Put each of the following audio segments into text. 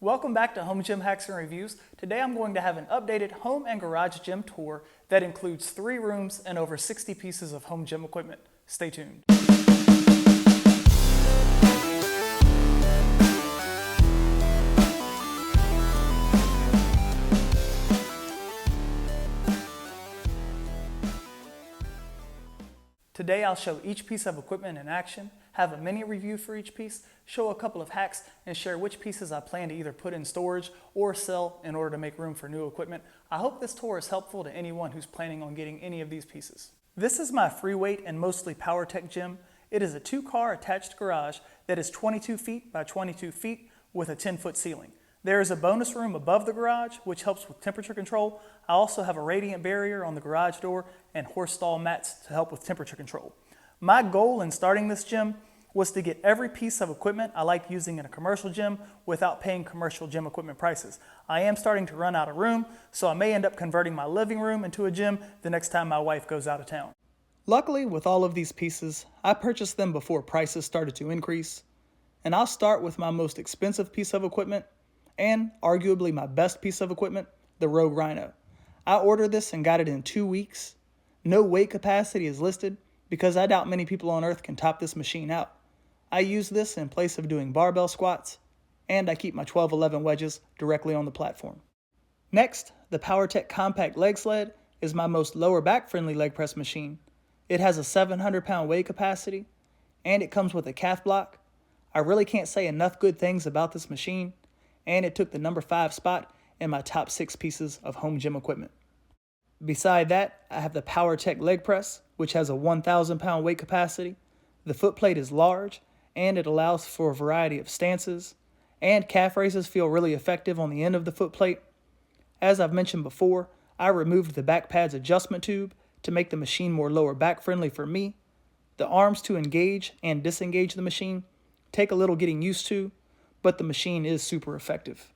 Welcome back to Home Gym Hacks and Reviews. Today I'm going to have an updated home and garage gym tour that includes 3 rooms and over 60 pieces of home gym equipment. Stay tuned. Today I'll show each piece of equipment in action, have a mini review for each piece, show a couple of hacks, and share which pieces I plan to either put in storage or sell in order to make room for new equipment. I hope this tour is helpful to anyone who's planning on getting any of these pieces. This is my free weight and mostly power tech gym. It is a 2-car attached garage that is 22 feet by 22 feet with a 10-foot ceiling. There is a bonus room above the garage, which helps with temperature control. I also have a radiant barrier on the garage door and horse stall mats to help with temperature control. My goal in starting this gym was to get every piece of equipment I like using in a commercial gym without paying commercial gym equipment prices. I am starting to run out of room, so I may end up converting my living room into a gym the next time my wife goes out of town. Luckily, with all of these pieces, I purchased them before prices started to increase. And I'll start with my most expensive piece of equipment, and arguably my best piece of equipment, the Rogue Rhino. I ordered this and got it in 2 weeks. No weight capacity is listed because I doubt many people on earth can top this machine out. I use this in place of doing barbell squats, and I keep my 12-11 wedges directly on the platform. Next, the PowerTech Compact Leg Sled is my most lower back friendly leg press machine. It has a 700-pound weight capacity, and it comes with a calf block. I really can't say enough good things about this machine, and it took the number 5 spot in my top 6 pieces of home gym equipment. Beside that, I have the PowerTech Leg Press, which has a 1,000-pound weight capacity. The footplate is large, and it allows for a variety of stances, and calf raises feel really effective on the end of the footplate. As I've mentioned before, I removed the back pad's adjustment tube to make the machine more lower back friendly for me. The arms to engage and disengage the machine take a little getting used to, but the machine is super effective.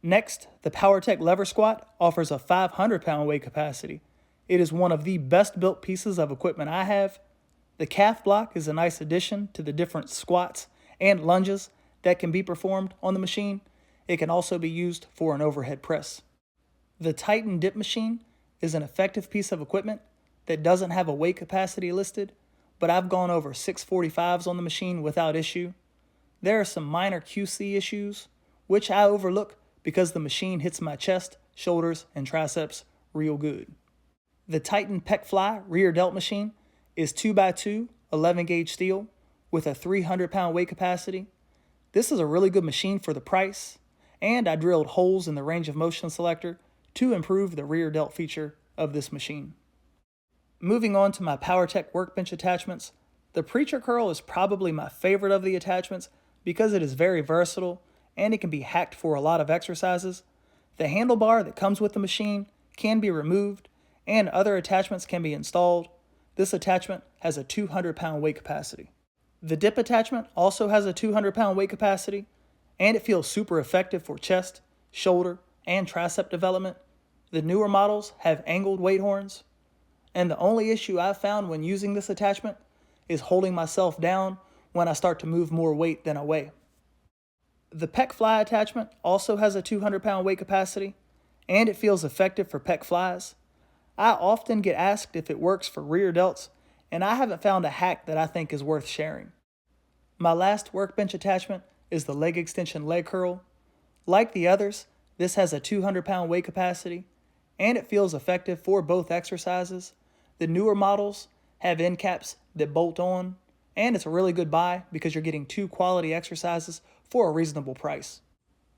Next, the PowerTech Lever Squat offers a 500-pound weight capacity. It is one of the best built pieces of equipment I have. The calf block is a nice addition to the different squats and lunges that can be performed on the machine. It can also be used for an overhead press. The Titan Dip Machine is an effective piece of equipment that doesn't have a weight capacity listed, but I've gone over 645s on the machine without issue. There are some minor QC issues, which I overlook because the machine hits my chest, shoulders, and triceps real good. The Titan Pec Fly Rear Delt Machine is 2x2 11-gauge steel with a 300-pound weight capacity. This is a really good machine for the price, and I drilled holes in the range of motion selector to improve the rear delt feature of this machine. Moving on to my PowerTech workbench attachments, the Preacher Curl is probably my favorite of the attachments because it is very versatile and it can be hacked for a lot of exercises. The handlebar that comes with the machine can be removed and other attachments can be installed. This attachment has a 200-pound weight capacity. The dip attachment also has a 200-pound weight capacity, and it feels super effective for chest, shoulder, and tricep development. The newer models have angled weight horns, and the only issue I've found when using this attachment is holding myself down when I start to move more weight than I weigh. The Pec Fly attachment also has a 200-pound weight capacity, and it feels effective for pec flies. I often get asked if it works for rear delts, and I haven't found a hack that I think is worth sharing. My last workbench attachment is the leg extension leg curl. Like the others, this has a 200-pound weight capacity, and it feels effective for both exercises. The newer models have end caps that bolt on, and it's a really good buy because you're getting 2 quality exercises for a reasonable price.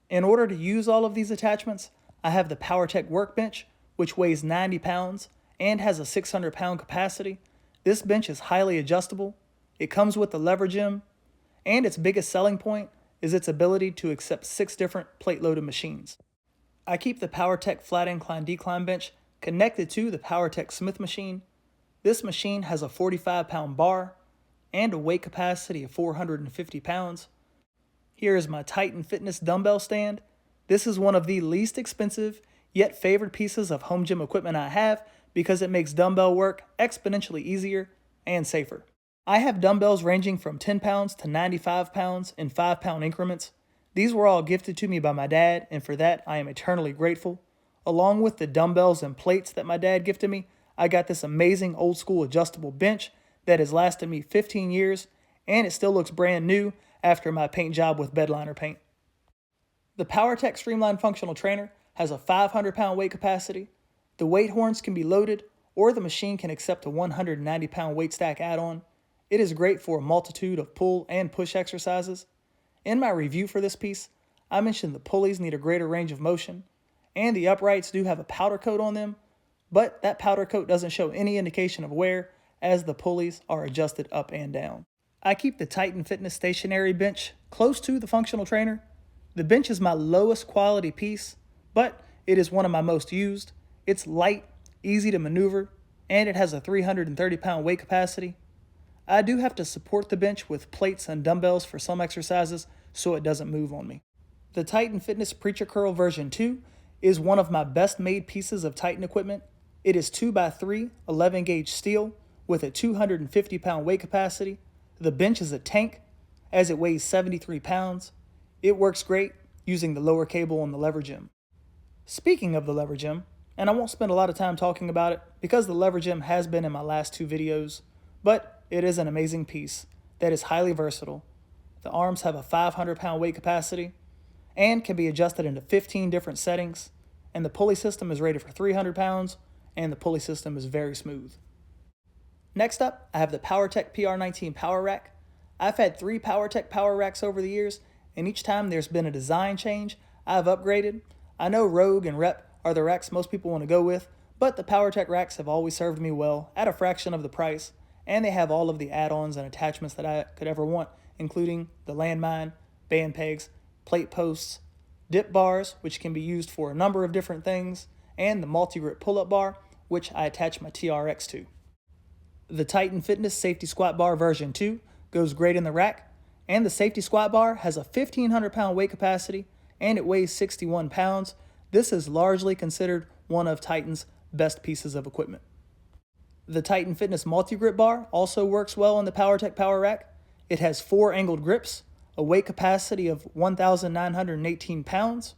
In order to use all of these attachments, I have the PowerTech workbench, which weighs 90 pounds and has a 600-pound capacity. This bench is highly adjustable. It comes with the lever gym, and its biggest selling point is its ability to accept 6 different plate-loaded machines. I keep the PowerTech Flat Incline Decline bench connected to the PowerTech Smith machine. This machine has a 45-pound bar and a weight capacity of 450 pounds. Here is my Titan Fitness dumbbell stand. This is one of the least expensive yet favored pieces of home gym equipment I have because it makes dumbbell work exponentially easier and safer. I have dumbbells ranging from 10 pounds to 95 pounds in 5-pound increments. These were all gifted to me by my dad, and for that I am eternally grateful. Along with the dumbbells and plates that my dad gifted me, I got this amazing old school adjustable bench that has lasted me 15 years, and it still looks brand new after my paint job with bedliner paint. The PowerTech Streamline Functional Trainer has a 500-pound weight capacity. The weight horns can be loaded, or the machine can accept a 190-pound weight stack add-on. It is great for a multitude of pull and push exercises. In my review for this piece, I mentioned the pulleys need a greater range of motion, and the uprights do have a powder coat on them, but that powder coat doesn't show any indication of wear as the pulleys are adjusted up and down. I keep the Titan Fitness stationary bench close to the functional trainer. The bench is my lowest quality piece, but it is one of my most used. It's light, easy to maneuver, and it has a 330-pound weight capacity. I do have to support the bench with plates and dumbbells for some exercises so it doesn't move on me. The Titan Fitness Preacher Curl version 2 is one of my best made pieces of Titan equipment. It is 2x3 11 gauge steel with a 250-pound weight capacity. The bench is a tank as it weighs 73 pounds. It works great using the lower cable on the lever gem. Speaking of the lever gem, and I won't spend a lot of time talking about it because the lever gem has been in my last 2 videos, but it is an amazing piece that is highly versatile. The arms have a 500-pound weight capacity and can be adjusted into 15 different settings, and the pulley system is rated for 300 pounds, and the pulley system is very smooth. Next up, I have the PowerTech PR19 Power Rack. I've had 3 PowerTech Power Racks over the years, and each time there's been a design change, I've upgraded. I know Rogue and Rep are the racks most people want to go with, but the PowerTech racks have always served me well at a fraction of the price, and they have all of the add-ons and attachments that I could ever want, including the landmine, band pegs, plate posts, dip bars, which can be used for a number of different things, and the multi-grip pull-up bar, which I attach my TRX to. The Titan Fitness Safety Squat Bar version 2 goes great in the rack, and the safety squat bar has a 1,500-pound weight capacity, and it weighs 61 pounds. This is largely considered one of Titan's best pieces of equipment. The Titan Fitness Multi-Grip Bar also works well in the PowerTech Power Rack. It has 4 angled grips, a weight capacity of 1,918 pounds,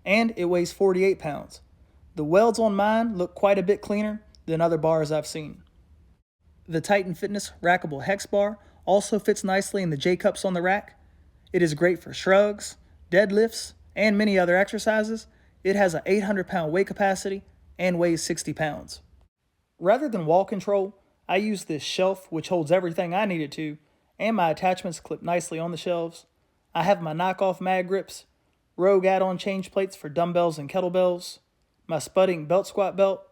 and it weighs 48 pounds. The welds on mine look quite a bit cleaner than other bars I've seen. The Titan Fitness Rackable Hex Bar also fits nicely in the J-cups on the rack. It is great for shrugs, deadlifts, and many other exercises. It has an 800-pound weight capacity and weighs 60 pounds. Rather than wall control, I use this shelf which holds everything I need it to, and my attachments clip nicely on the shelves. I have my knockoff mag grips, Rogue add-on change plates for dumbbells and kettlebells, my Spudding belt squat belt,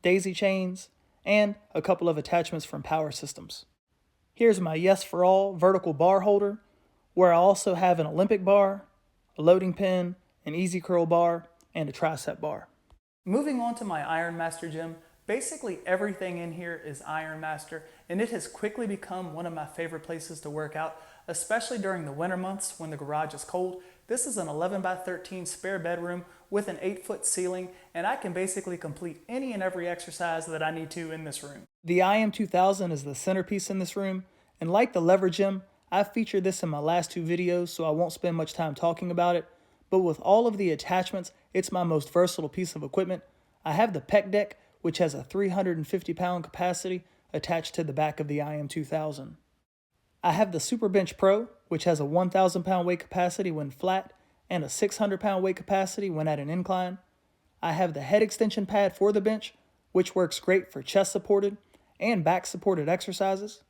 daisy chains, and a couple of attachments from Power Systems. Here's my Yes for All vertical bar holder, where I also have an Olympic bar, a loading pin, an easy curl bar, and a tricep bar. Moving on to my Iron Master gym, basically everything in here is Iron Master, and it has quickly become one of my favorite places to work out, especially during the winter months when the garage is cold. This is an 11x13 spare bedroom with an 8-foot ceiling, and I can basically complete any and every exercise that I need to in this room. The IM2000 is the centerpiece in this room, and like the lever gym, I've featured this in my last 2 videos, so I won't spend much time talking about it, but with all of the attachments, it's my most versatile piece of equipment. I have the pec deck, which has a 350-pound capacity attached to the back of the IM2000. I have the Super Bench Pro, which has a 1,000-pound weight capacity when flat and a 600-pound weight capacity when at an incline. I have the head extension pad for the bench, which works great for chest-supported and back-supported exercises.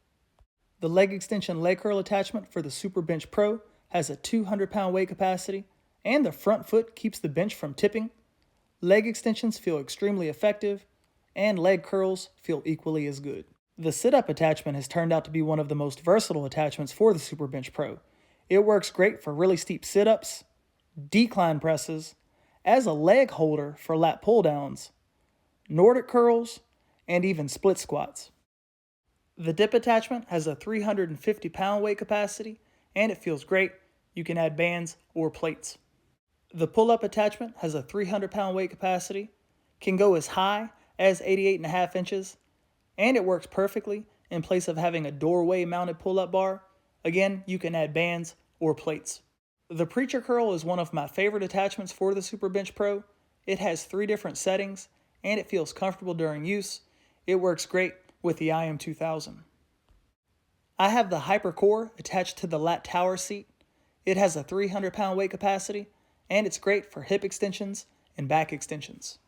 The leg extension leg curl attachment for the Super Bench Pro has a 200-pound weight capacity, and the front foot keeps the bench from tipping. Leg extensions feel extremely effective, and leg curls feel equally as good. The sit-up attachment has turned out to be one of the most versatile attachments for the Super Bench Pro. It works great for really steep sit-ups, decline presses, as a leg holder for lat pull-downs, Nordic curls, and even split squats. The dip attachment has a 350-pound weight capacity, and it feels great. You can add bands or plates. The pull-up attachment has a 300-pound weight capacity, can go as high as 88.5 inches, and it works perfectly in place of having a doorway mounted pull-up bar. Again, you can add bands or plates. The Preacher Curl is one of my favorite attachments for the Super Bench Pro. It has 3 different settings, and it feels comfortable during use. It works great with the IM2000. I have the Hypercore attached to the lat tower seat. It has a 300-pound weight capacity, and it's great for hip extensions and back extensions.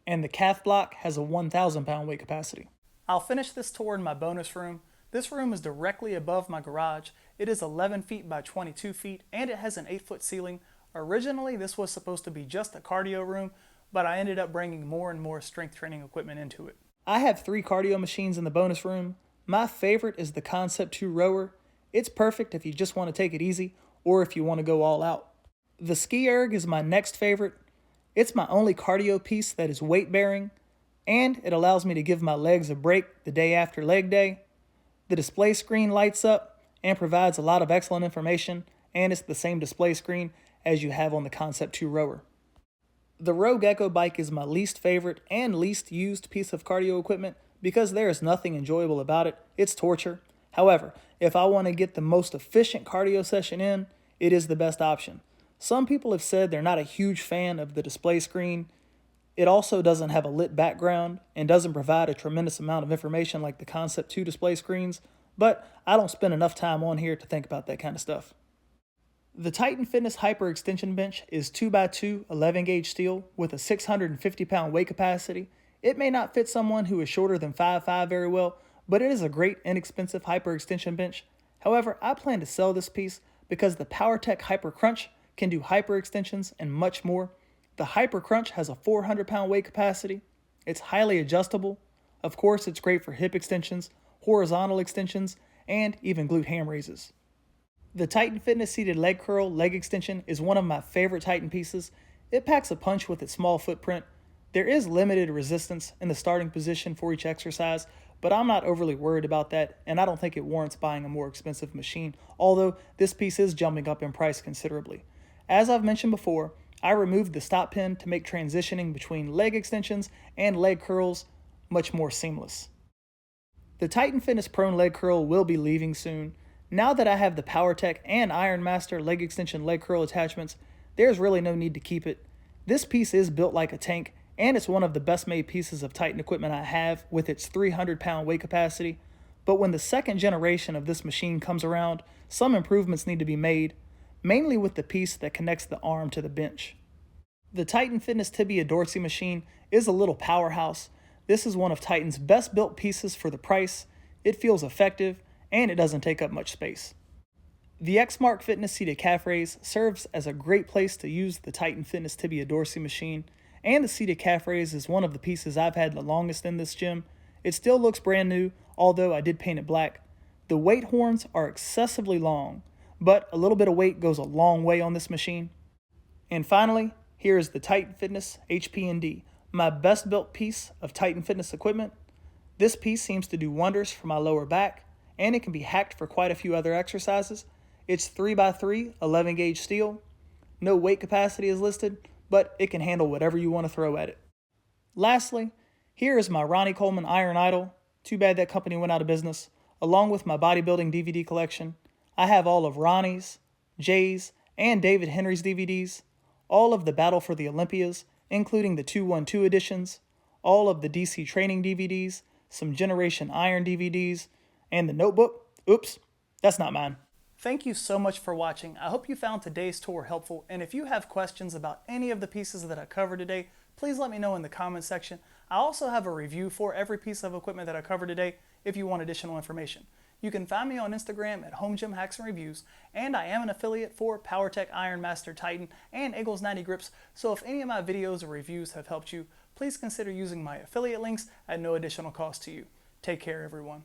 And the calf block has a 1,000-pound weight capacity. I'll finish this tour in my bonus room. This room is directly above my garage. It is 11 feet by 22 feet, and it has an 8-foot ceiling. Originally, this was supposed to be just a cardio room, but I ended up bringing more and more strength training equipment into it. I have 3 cardio machines in the bonus room. My favorite is the Concept 2 rower. It's perfect if you just want to take it easy or if you want to go all out. The Ski Erg is my next favorite. It's my only cardio piece that is weight bearing, and it allows me to give my legs a break the day after leg day. The display screen lights up and provides a lot of excellent information, and it's the same display screen as you have on the Concept 2 rower. The Rogue Echo bike is my least favorite and least used piece of cardio equipment because there is nothing enjoyable about it. It's torture. However, if I want to get the most efficient cardio session in, it is the best option. Some people have said they're not a huge fan of the display screen. It also doesn't have a lit background and doesn't provide a tremendous amount of information like the Concept 2 display screens, but I don't spend enough time on here to think about that kind of stuff. The Titan Fitness Hyper Extension Bench is 2x2 11-gauge steel with a 650-pound weight capacity. It may not fit someone who is shorter than 5'5" very well, but it is a great inexpensive hyper extension bench. However, I plan to sell this piece because the PowerTech Hyper Crunch can do hyper extensions and much more. The Hyper Crunch has a 400-pound weight capacity. It's highly adjustable. Of course, it's great for hip extensions, horizontal extensions, and even glute ham raises. The Titan Fitness Seated Leg Curl Leg Extension is one of my favorite Titan pieces. It packs a punch with its small footprint. There is limited resistance in the starting position for each exercise, but I'm not overly worried about that, and I don't think it warrants buying a more expensive machine, although this piece is jumping up in price considerably. As I've mentioned before, I removed the stop pin to make transitioning between leg extensions and leg curls much more seamless. The Titan Fitness Prone Leg Curl will be leaving soon. Now that I have the PowerTech and Ironmaster leg extension leg curl attachments, there's really no need to keep it. This piece is built like a tank, and it's one of the best made pieces of Titan equipment I have with its 300-pound weight capacity. But when the second generation of this machine comes around, some improvements need to be made, mainly with the piece that connects the arm to the bench. The Titan Fitness Tibia Dorsey machine is a little powerhouse. This is one of Titan's best built pieces for the price. It feels effective, and it doesn't take up much space. The X-Mark Fitness Seated Calf Raise serves as a great place to use the Titan Fitness Tibia Dorsey machine, and the Seated Calf Raise is one of the pieces I've had the longest in this gym. It still looks brand new, although I did paint it black. The weight horns are excessively long, but a little bit of weight goes a long way on this machine. And finally, here is the Titan Fitness HP&D, my best built piece of Titan Fitness equipment. This piece seems to do wonders for my lower back, and it can be hacked for quite a few other exercises. It's 3x3 11-gauge steel. No weight capacity is listed, but it can handle whatever you want to throw at it. Lastly, here is my Ronnie Coleman Iron Idol. Too bad that company went out of business. Along with my bodybuilding DVD collection, I have all of Ronnie's, Jay's, and David Henry's DVDs, all of the Battle for the Olympias, including the 212 editions, all of the DC training DVDs, some Generation Iron DVDs, and the Notebook. Oops, that's not mine. Thank you so much for watching. I hope you found today's tour helpful, and if you have questions about any of the pieces that I covered today, please let me know in the comment section. I also have a review for every piece of equipment that I covered today if you want additional information. You can find me on Instagram at Home Gym Hacks and Reviews, and I am an affiliate for PowerTech Ironmaster Titan and Eagles 90 grips, so if any of my videos or reviews have helped you, please consider using my affiliate links at no additional cost to you. Take care, everyone.